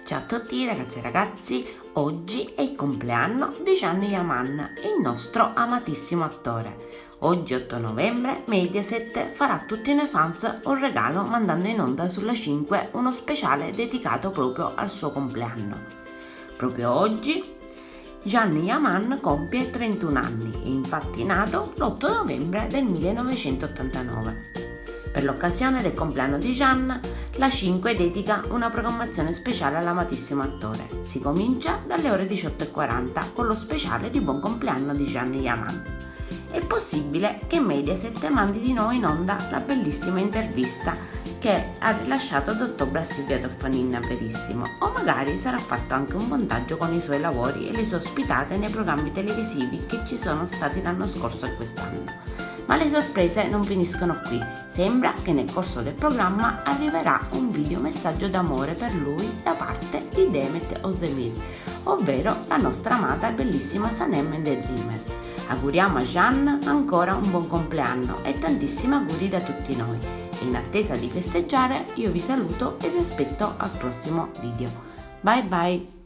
Ciao a tutti ragazzi e ragazzi, oggi è il compleanno di Gianni Yaman, il nostro amatissimo attore. Oggi 8 novembre Mediaset farà a tutti noi fans un regalo mandando in onda sulla 5 uno speciale dedicato proprio al suo compleanno. Proprio oggi Gianni Yaman compie 31 anni, è infatti nato l'8 novembre del 1989. Per l'occasione del compleanno di Gian, la 5 dedica una programmazione speciale all'amatissimo attore. Si comincia dalle ore 18:40 con lo speciale di buon compleanno di Gianni Yaman. È possibile che Mediaset mandi di nuovo in onda la bellissima intervista che ha rilasciato ad ottobre a Silvia Toffanin Verissimo, o magari sarà fatto anche un montaggio con i suoi lavori e le sue ospitate nei programmi televisivi che ci sono stati l'anno scorso e quest'anno. Ma le sorprese non finiscono qui. Sembra che nel corso del programma arriverà un videomessaggio d'amore per lui da parte di Demet Özdemir, ovvero la nostra amata e bellissima Sanem and the Dreamer. Auguriamo a Gian ancora un buon compleanno e tantissimi auguri da tutti noi. E in attesa di festeggiare io vi saluto e vi aspetto al prossimo video. Bye bye!